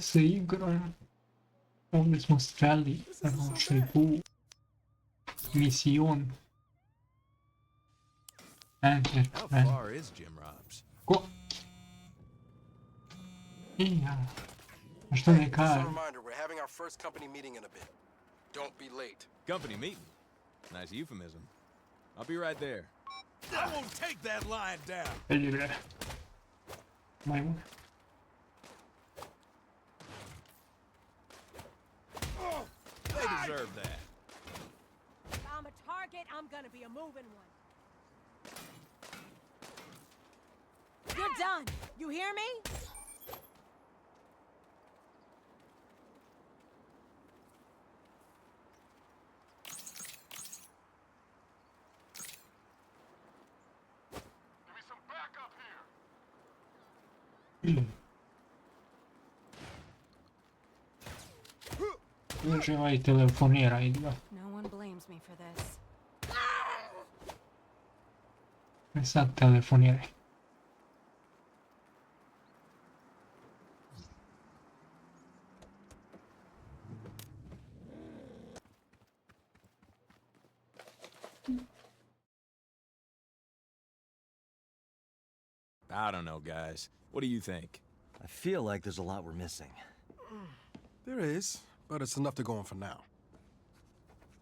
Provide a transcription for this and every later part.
s igrom. Ovdje smo sreli prošli put. Misijon. Enter. How far is Jim Robs? Ko? Ja. A što ne Just a kaže? reminder, we're having our first company meeting in a bit. Don't be late. Company meeting. Nice euphemism. I'll be right there. I won't take that line down. Vedi bre. Majmun. They deserve that. If I'm a target, I'm gonna be a moving one. You're done. You hear me? Uživaj, telefoniraj ga. No one blames me for this. E sad telefoniraj. I don't know, guys. What do you think? I feel like there's a lot we're missing. There is, but it's enough to go on for now.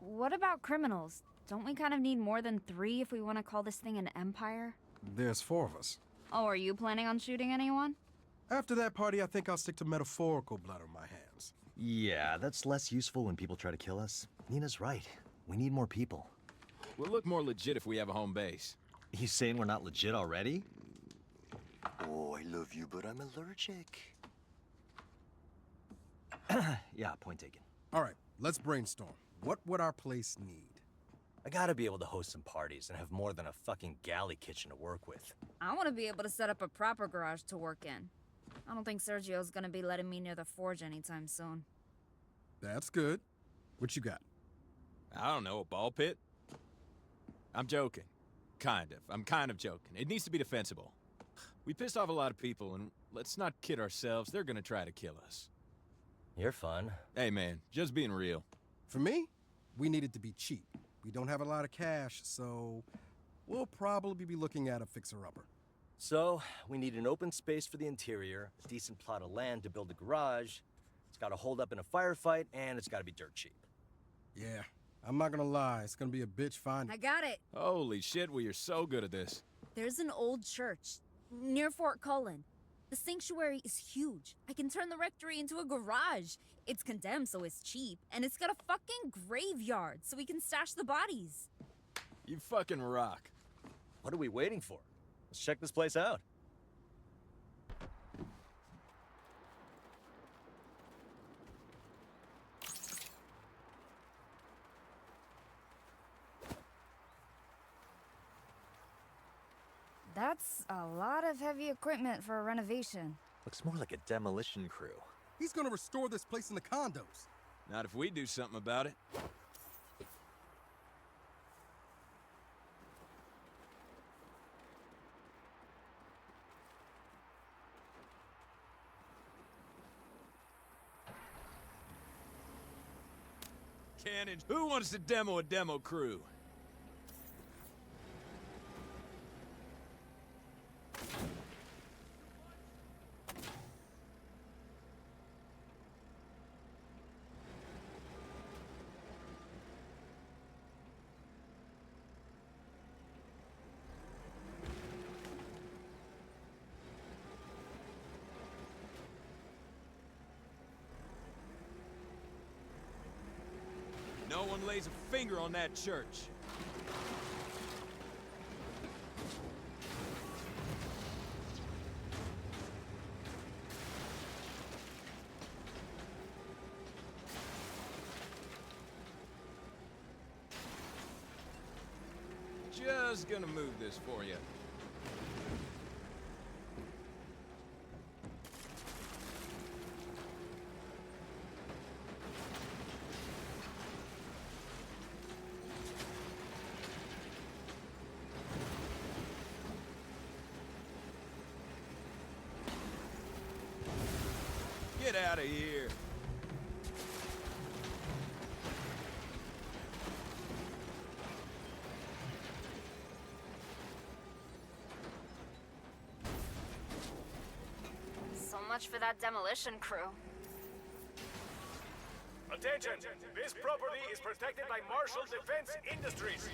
What about criminals? Don't we kind of need more than 3 if we want to call this thing an empire? There's 4 of us. Oh, are you planning on shooting anyone? After that party, I think I'll stick to metaphorical blood on my hands. Yeah, that's less useful when people try to kill us. Nina's right. We need more people. We'll look more legit if we have a home base. You saying we're not legit already? Oh, I love you, but I'm allergic. Yeah, point taken. All right, let's brainstorm. What would our place need? I gotta be able to host some parties and have more than a fucking galley kitchen to work with. I want to be able to set up a proper garage to work in. I don't think Sergio's gonna be letting me near the forge anytime soon. That's good. What you got? I don't know, a ball pit? I'm joking. Kind of. I'm kind of joking. It needs to be defensible. We pissed off a lot of people, and let's not kid ourselves, they're gonna try to kill us. You're fun. Hey man, just being real. For me, we need it to be cheap. We don't have a lot of cash, so we'll probably be looking at a fixer-upper. So, we need an open space for the interior, a decent plot of land to build a garage. It's gotta hold up in a firefight, and it's gotta be dirt cheap. Yeah, I'm not gonna lie, it's gonna be a bitch finding. I got it. Holy shit, we are so good at this. There's an old church near Fort Cullen. The sanctuary is huge. I can turn the rectory into a garage. It's condemned, so it's cheap. And it's got a fucking graveyard, so we can stash the bodies. You fucking rock. What are we waiting for? Let's check this place out. That's a lot of heavy equipment for a renovation. Looks more like a demolition crew. He's gonna restore this place in the condos. Not if we do something about it. Cannon, who wants to demo a demo crew? No one lays a finger on that church. Just gonna move this for you. Get Get out of here. So much for that demolition crew. Attention! This property is protected by Marshall Defense Industries.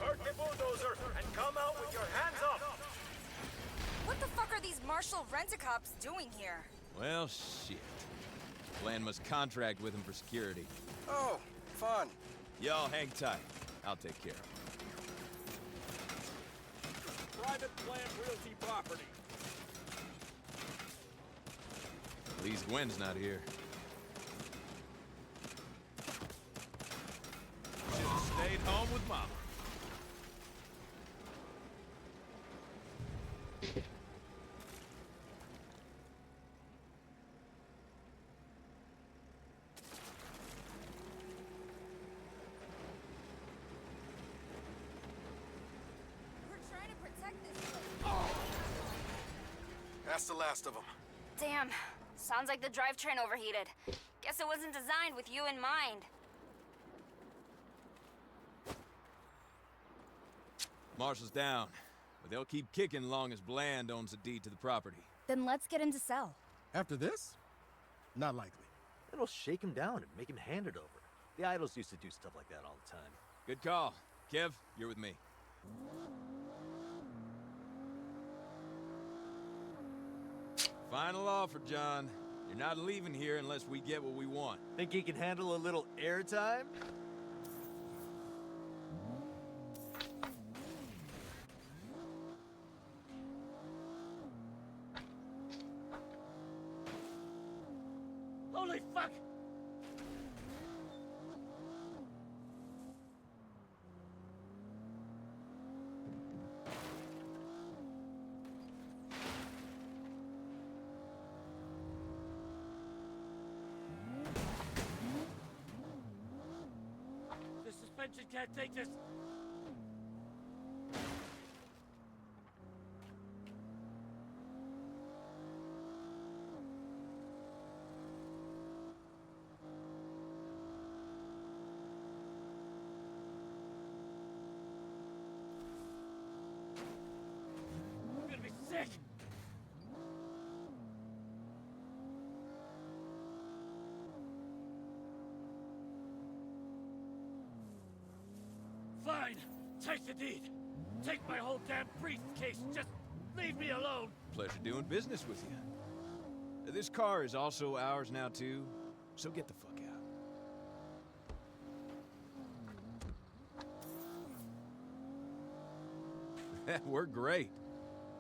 Park the bulldozer and come out with your hands up! What the fuck are these Marshall rent-a-cops doing here? Well, shit. Bland must contract with him for security. Oh, fun. Y'all hang tight. I'll take care of him. Private Bland Realty property. At least Gwen's not here. Should've stayed home with Mama. We're trying to protect this place. That's the last of them. Damn. Sounds like the drivetrain overheated. Guess it wasn't designed with you in mind. Marshall's down, but they'll keep kicking long as Bland owns the deed to the property. Then let's get him to sell. After this? Not likely. It'll shake him down and make him hand it over. The idols used to do stuff like that all the time. Good call. Kev, you're with me. Final offer, John. You're not leaving here unless we get what we want. Think he can handle a little airtime? Holy fuck! The suspension can't take this. I'm gonna be sick. Fine. Take the deed. Take my whole damn briefcase. Just leave me alone. Pleasure doing business with you. This car is also ours now, too, so get the fuck out. We're great.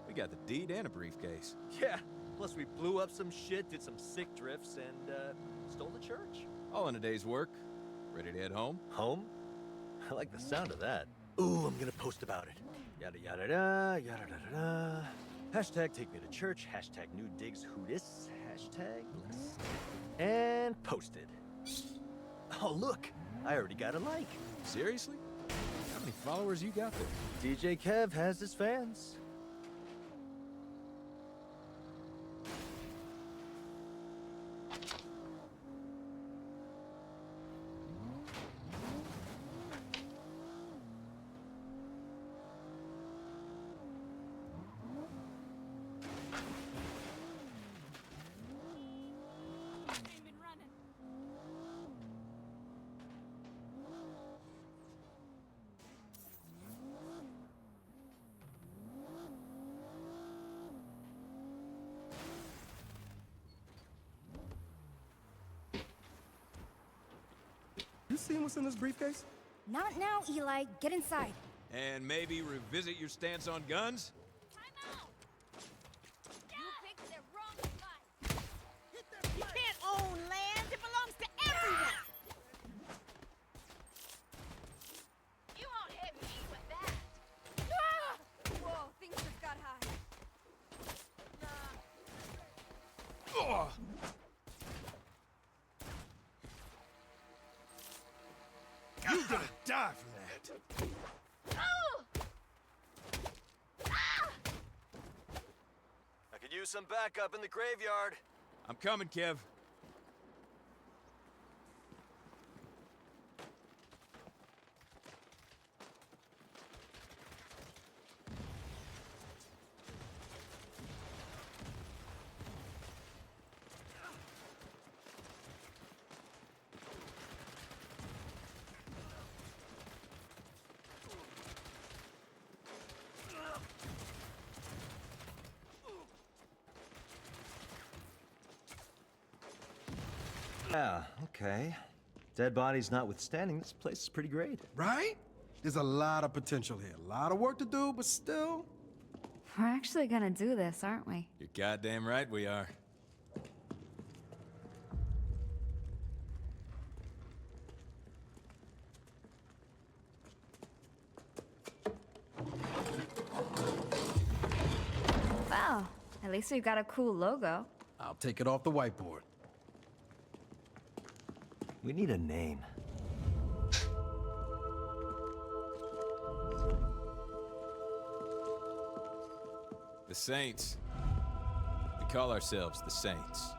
We got the deed and a briefcase. Yeah. Plus we blew up some shit, did some sick drifts, and stole the church. All in a day's work. Ready to head home? Home? I like the sound of that. Ooh, I'm gonna post about it. Yada yada da, yada da da da. Hashtag take me to church, hashtag new digs who dis, hashtag blessed. And posted. Oh look, I already got a like. Seriously? How many followers you got there? DJ Kev has his fans. Ain't been running. You seen what's in this briefcase? Not now, Eli. Get inside. And maybe revisit your stance on guns? Time out! You picked the wrong fight. You can't own land. It belongs to everyone. You won't hit me with that. Whoa, things just got high. Ugh. You're gonna die for that. I could use some backup in the graveyard. I'm coming, Kev. Yeah, okay. Dead bodies notwithstanding, this place is pretty great. Right? There's a lot of potential here. A lot of work to do, but still. We're actually gonna do this, aren't we? You're goddamn right we are. Well, at least we've got a cool logo. I'll take it off the whiteboard. We need a name. The Saints. We call ourselves the Saints.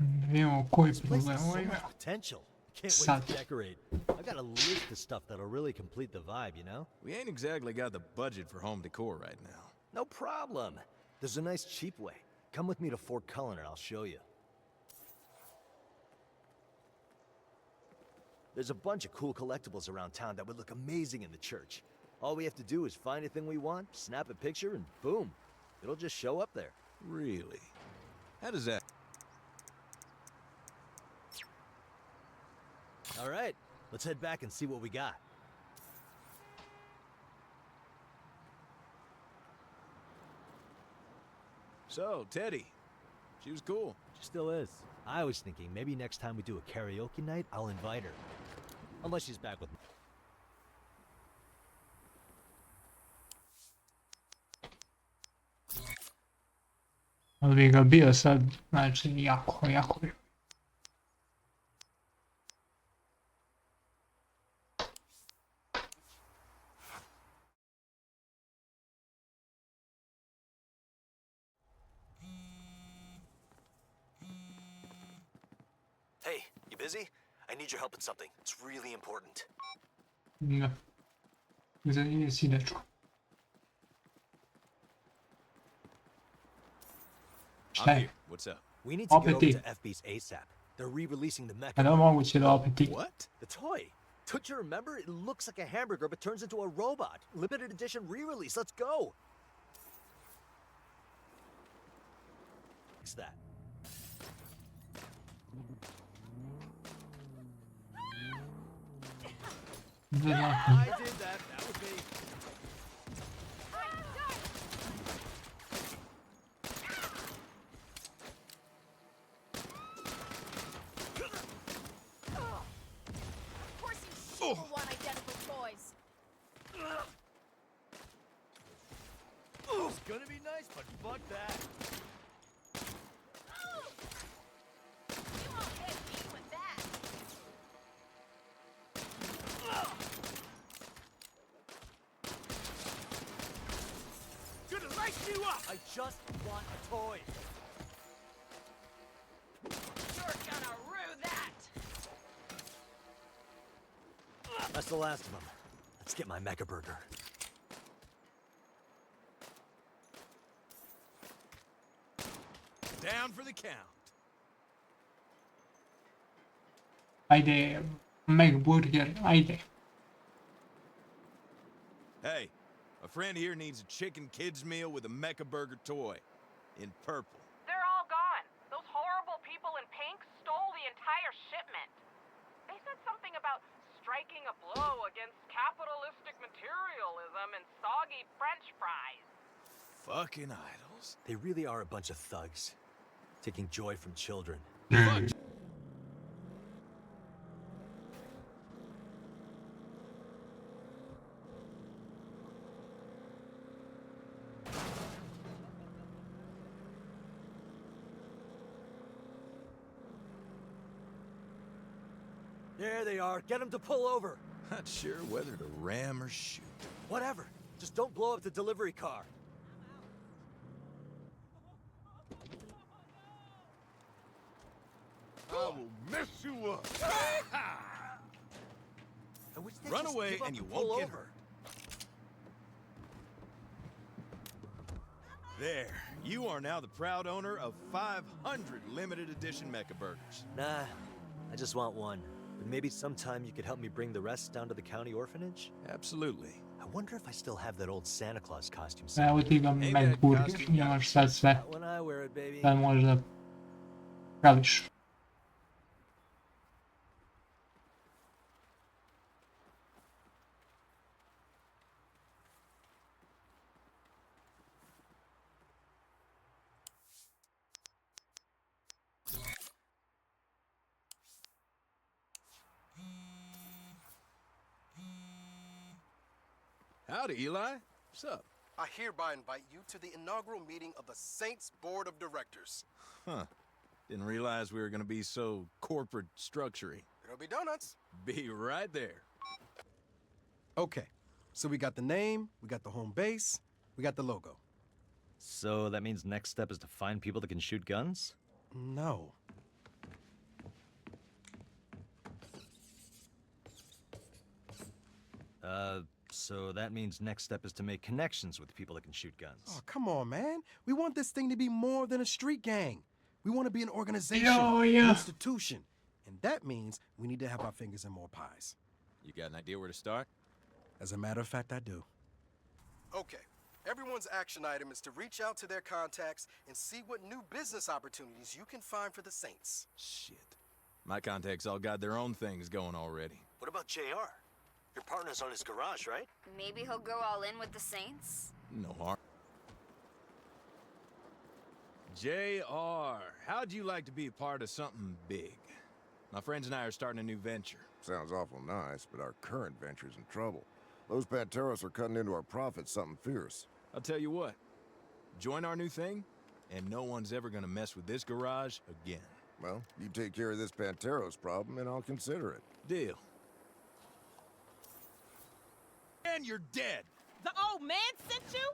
Vediamo coi This place has so problemi. much potential. Can't wait Sad. to decorate. I've got a list of stuff that'll really complete the vibe, you know? We ain't exactly got the budget for home decor right now. No problem. There's a nice cheap way. Come with me to Fort Cullen and I'll show you. There's a bunch of cool collectibles around town that would look amazing in the church. All we have to do is find a thing we want, snap a picture, and boom. It'll just show up there. Really? How does that... All right, let's head back and see what we got. So, Teddy. She was cool. She still is. I was thinking maybe next time we do a karaoke night, I'll invite her. Unless she's back with me. Odbiega bio sad, znači jako. Hey, you busy? I need your help in something. It's really important. Da. Zanimljiv si dečko. Šta I'm je? here. What's up? We need to get over Opet ti. to FB's ASAP. They're re-releasing the Mecha. A da li moguće da opet ti? What? The toy. Don't you remember? It looks like a hamburger but turns into a robot. Limited edition re-release. Let's go. Fix that. Verovatno. I did that. That was me. Of course you shit will want identical toys. It's gonna be nice, but fuck that. You won't hit me with that. Gonna light you up! I just want a toy. You're gonna rue that. That's the last of them. Let's get my Mecha Burger. Down for the count. Ajde, Macburger, ajde. Hey, a friend here needs a chicken kids meal with a Mecha Burger toy. In purple. They're all gone. Those horrible people in pink stole the entire shipment. They said something about striking a blow against capitalistic materialism and soggy French fries. Fucking idols. They really are a bunch of thugs. Taking joy from children. Fuck. There they are. Get them to pull over. Not sure whether to ram or shoot. Whatever. Just don't blow up the delivery car. I will mess you up. I wish they'd Run just away give up and you pull won't get over. hurt. There. You are now the proud owner of 500 limited edition Mecha Burgers. Nah, I just want one. But maybe sometime you could help me bring the rest down to the county orphanage? Absolutely. I wonder if I still have that old Santa Claus costume. Evo ti ga Macburger, imaš sad sve. Not when I wear it, baby. Sad možeš da Želiš. Howdy, Eli. What's up? I hereby invite you to the inaugural meeting of the Saints Board of Directors. Huh. Didn't realize we were gonna be so corporate structury. There'll be donuts. Be right there. Okay, so we got the name, we got the home base, we got the logo. So that means next step is to find people that can shoot guns? No. So that means next step is to make connections with people that can shoot guns. Oh, come on, man. We want this thing to be more than a street gang. We want to be an organization, Yo, an yeah. institution. And that means we need to have our fingers in more pies. You got an idea where to start? As a matter of fact, I do. Okay. Everyone's action item is to reach out to their contacts and see what new business opportunities you can find for the Saints. Shit. My contacts all got their own things going already. What about JR? Your partner's on his garage, right? Maybe he'll go all in with the Saints? No harm. JR, how'd you like to be a part of something big? My friends and I are starting a new venture. Sounds awful nice, but our current venture's in trouble. Those Panteros are cutting into our profits something fierce. I'll tell you what. Join our new thing, and no one's ever gonna mess with this garage again. Well, you take care of this Panteros problem, and I'll consider it. Deal. And you're dead. The old man sent you?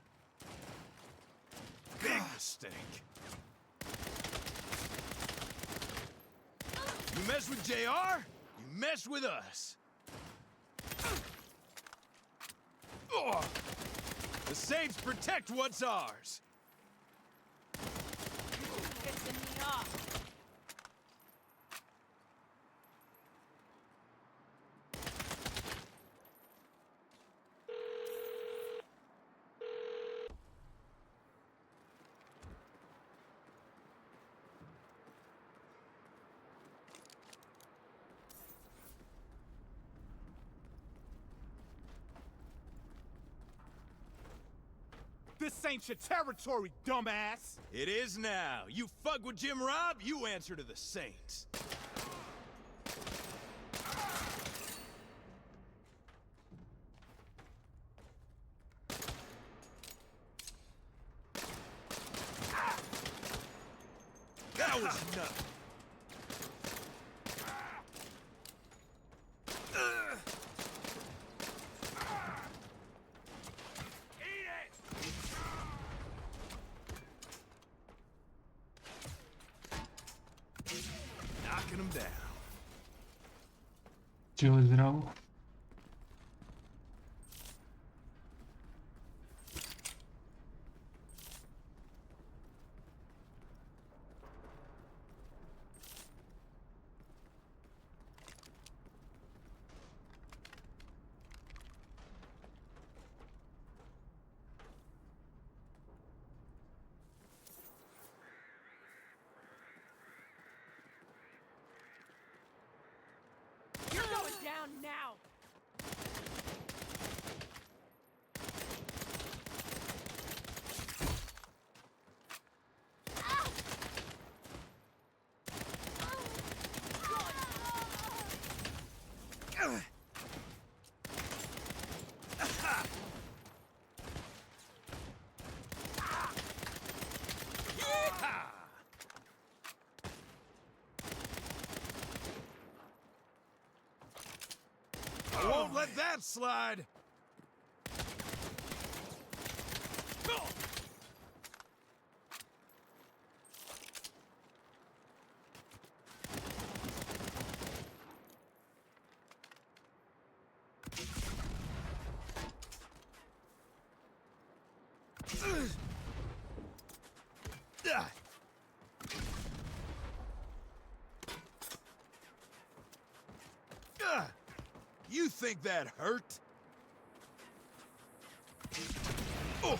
Big mistake. You mess with JR, you mess with us. Ugh. The Saints protect what's ours. Pissing me off. This ain't your territory, dumbass! It is now. You fuck with Jim Robb, you answer to the Saints. That was enough. Knocking him down. Čili zdravo. You're going down now. I won't let that slide. You think that hurt? Oh.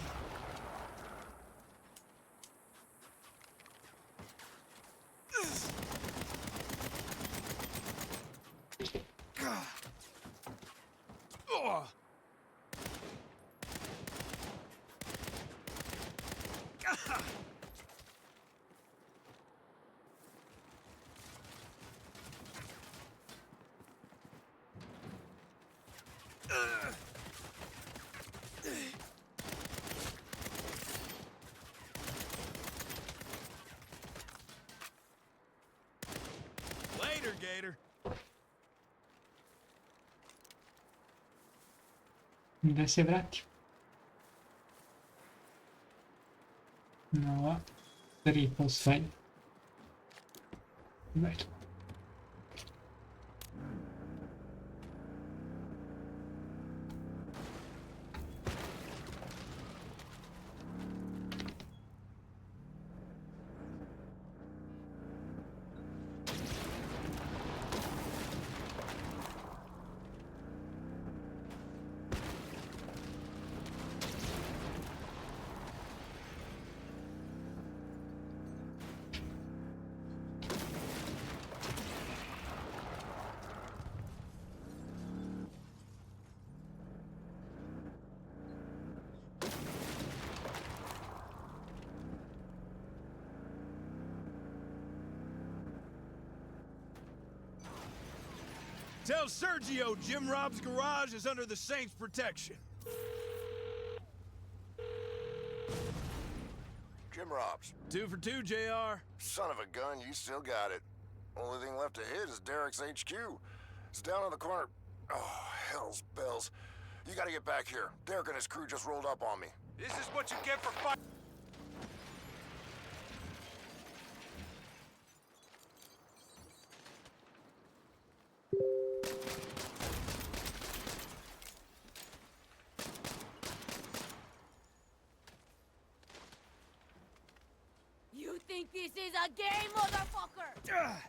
Later, Gator. Da se vrati. Nova. 3 poslednje. Right. Tell Sergio Jim Rob's garage is under the Saints' protection. Jim Robs. 2 for 2, JR. Son of a gun, you still got it. Only thing left to hit is Derek's HQ. It's down on the corner. Oh, hell's bells. You gotta get back here. Derek and his crew just rolled up on me. This is what you get for fighting. You think this is a game, motherfucker? Ah!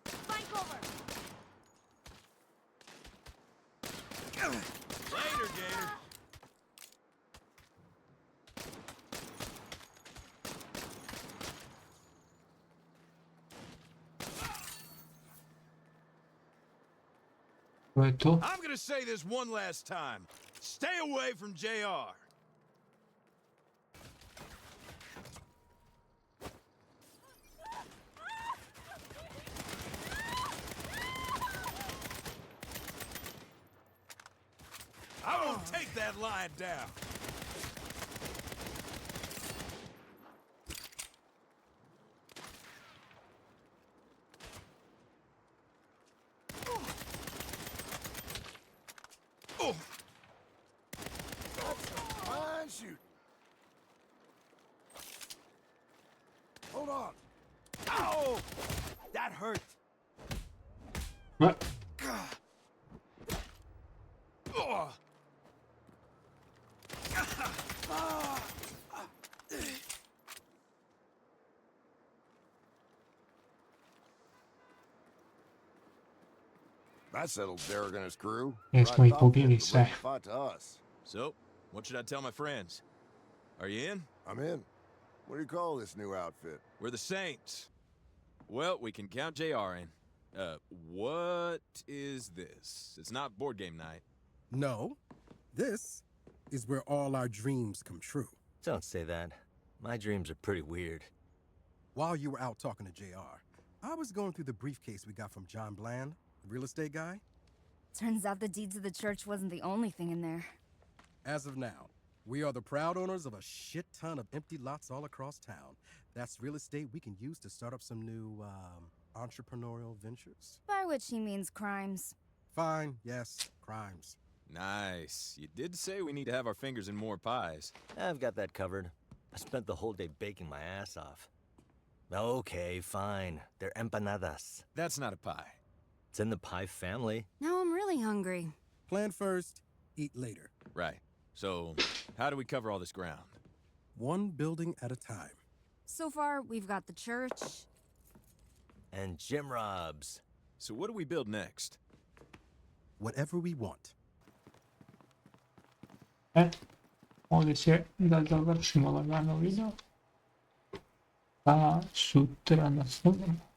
Find cover. Later, Gator. To je to. I'm gonna say this one last time. Stay away from JR. I won't take that line down. Oh. Fine shoot. Hold on. Ow! That hurt. What? Oh. That settled Derek and his crew. Jesmo Right ih top pobili fifty, sve. ready to fight to us. So, what should I tell my friends? Are you in? I'm in. What do you call this new outfit? We're the Saints. Well, we can count JR in. What is this? It's not board game night. No, this is where all our dreams come true. Don't say that. My dreams are pretty weird. While you were out talking to JR, I was going through the briefcase we got from John Bland, the real estate guy. Turns out the deeds of the church wasn't the only thing in there. As of now, we are the proud owners of a shit ton of empty lots all across town. That's real estate we can use to start up some new, entrepreneurial ventures. By which he means crimes. Fine, yes, crimes. Nice. You did say we need to have our fingers in more pies. I've got that covered. I spent the whole day baking my ass off. Okay, fine. They're empanadas. That's not a pie. It's in the pie family. Now I'm really hungry. Plan first, eat later. Right. So, how do we cover all this ground? One building at a time. So far, we've got the church. And Jim Robs. So what do we build next? Whatever we want. Ovdje će da završimo lagano video. Pa sutra nastavljamo.